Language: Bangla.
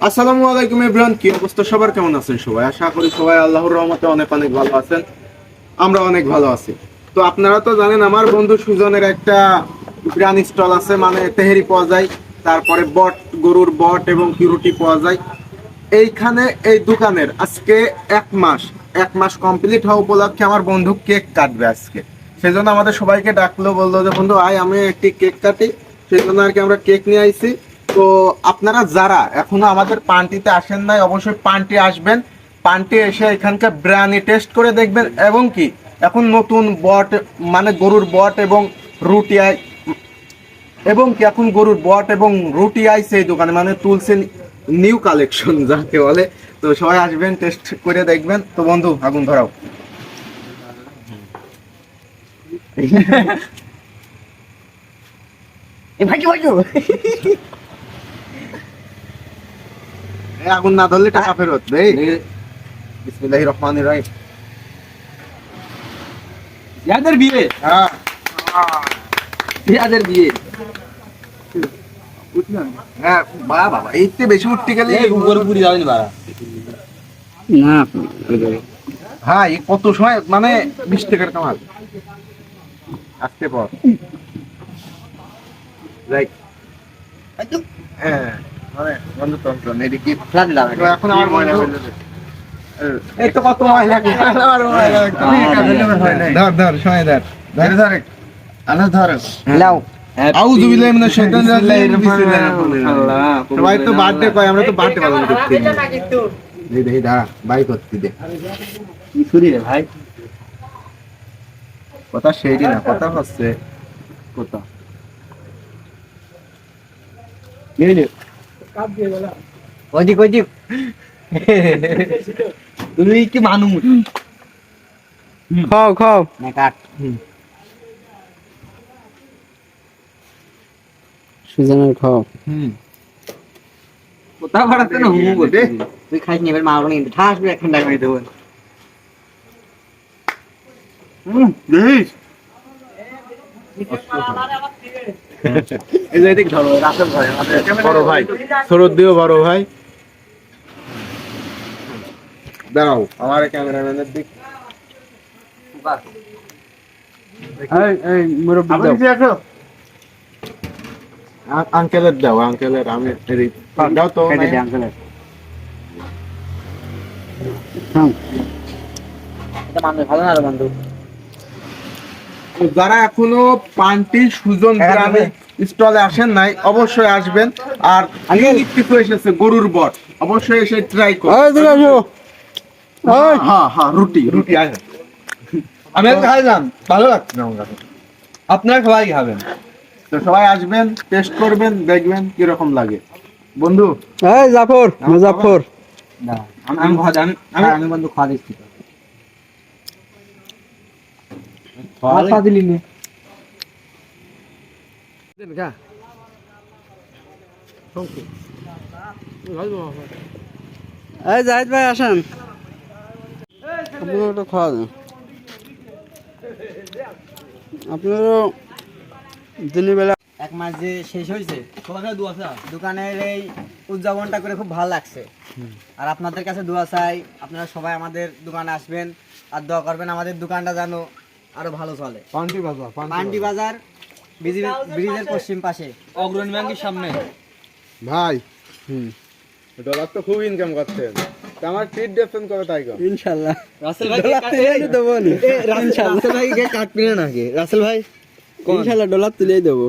আসসালামু আলাইকুম এভরিওয়ান, কি অবস্থা সবার? কেমন আছেন সবাই? আশা করি সবাই আল্লাহর রহমতে অনেক অনেক ভালো আছেন। আমরা অনেক ভালো আছি। তো আপনারা তো জানেন আমার বন্ধু সুজনের একটা বিরিয়ানি স্টল আছে, মানে তেহেরি পাওয়া যায়, তারপরে বট, গরুর বট এবং কিরুটি পাওয়া যায়। এইখানে এই দোকানের আজকে এক মাস কমপ্লিট হওয়া উপলক্ষে আমার বন্ধু কেক কাটবে আজকে। সেই জন্য আমাদের সবাইকে ডাকলো, বললো যে বন্ধু আয় আমি একটি কেক কাটি। সেই জন্য আর কি আমরা কেক নিয়ে আইছি। তো আপনারা যারা এখনো আমাদের পান্টিতে আসেন নাই, অবশ্যই পান্টি আসবেন। পান্টি এসে এখানকার বিরিয়ানি টেস্ট করে দেখবেন, এবং কি এখন নতুন বট, মানে গরুর বট এবং রুটি এবং কি এখন গরুর বট এবং রুটি আইছে এই দোকানে, মানে তুলছে নিউ কালেকশন যাকে বলে। তো সবাই আসবেন, টেস্ট করে দেখবেন। তো বন্ধু আগুন ধরাও। আগুন না ধরলে টাকা ফেরত দেই। বিসমিল্লাহির রহমানির রহিম। ইয়াদের বিয়ে, হ্যাঁ ইয়াদের বিয়ে। হ্যাঁ বাবা, এইতে বেশি উঠতে গেলে উপরে পুরি যাবেনি বাড়া না হ্যাঁ, এই কত সময়, মানে 20 টাকার কামাল আসতে পর। রাইট, হ্যাঁ মানে বন্ধুতন্ত্র এদিকে। তো এখন আমার ময়লা হয়ে যাবে। এই তো কত ময়লা, আমার ময়লা ধর ধর সময় ধর ধরে ধরে আনা ধর লাও আউযু বিল্লাহি মিনাশ শাইতানির রাজিম। সবাই তো বার্থডে কয়, আমরা তো বার্থডে পালন করতে দে দে দাঁড়া বাই করতে দে। কি ছুরি রে ভাই? কথা সেইটি না, কথা হচ্ছে কোথা নিয়ে ওদিক ওদিক তুমি কি মানুষ? খাও খাও না কাট সুজনের খাও। কোথা বাড়াতে না হুমু বলতে তুই খাইস নি, এবার মারবো নি, ঠাস করে এখন ডাক দেবো। দেখিস এই যে এদিক ধরো, রাসেল ভাই আমাদের বড় ভাই, সরদ দিও বড় ভাই। দাঁড়াও আমার ক্যামেরাম্যানের দিক। এই এই মুরব্বি দাও। আঙ্কেলের দাও, আঙ্কেলের আমি দাও তো। কেটে দে আঙ্কেলের। হ্যাঁ এটা মানুষ ভালো না রে বন্ধু। যারা এখনো পান্টি সুজন গ্রামে স্টলে আসেন নাই, অবশ্যই আসবেন। আর ইউনিক কিছু এসেছে গরুর বট, অবশ্যই এসে ট্রাই করুন। এই দিকে আসো। এই হ্যাঁ হ্যাঁ, রুটি রুটি আছে। আমি একটা খাইলাম, ভালো লাগছে না আমার কাছে। আপনারা সবাই খাবেন। তো সবাই আসবেন, টেস্ট করবেন, দেখবেন কিরকম লাগে। বন্ধু এই জাফর মুজাফফর না আমি ভাজ আমি আমি বন্ধু খাওয়া দিচ্ছি তো। খাওয়া দিলি নি এই জাহিদ ভাই আসেন, আপনারা একটু খাওয়া দেন। আপনারও দিনের বেলা এক মাস যে শেষ হয়েছে, দোকানের এই উদযাপনটা করে খুব ভালো লাগছে। আর আপনাদের কাছে দোয়া চাই, আপনারা সবাই আমাদের দোকানে আসবেন আর দোয়া করবেন আমাদের দোকানটা যেন আরো ভালো চলে। পান্ডি বাজার ব্রিজের পশ্চিম পাশে, অগ্রণী ব্যাংকের সামনে। ভাই ডলার তো খুব ইনকাম করছেন, তা আমার ট্রিট দেখছেন কবে তাই কর। ইনশাআল্লাহ রাসেল ভাই দেবো নি। রাসেল ভাই কাটবি না নাকি? রাসেল ভাই ইনশাআল্লাহ ডলার তুলেই দেবো।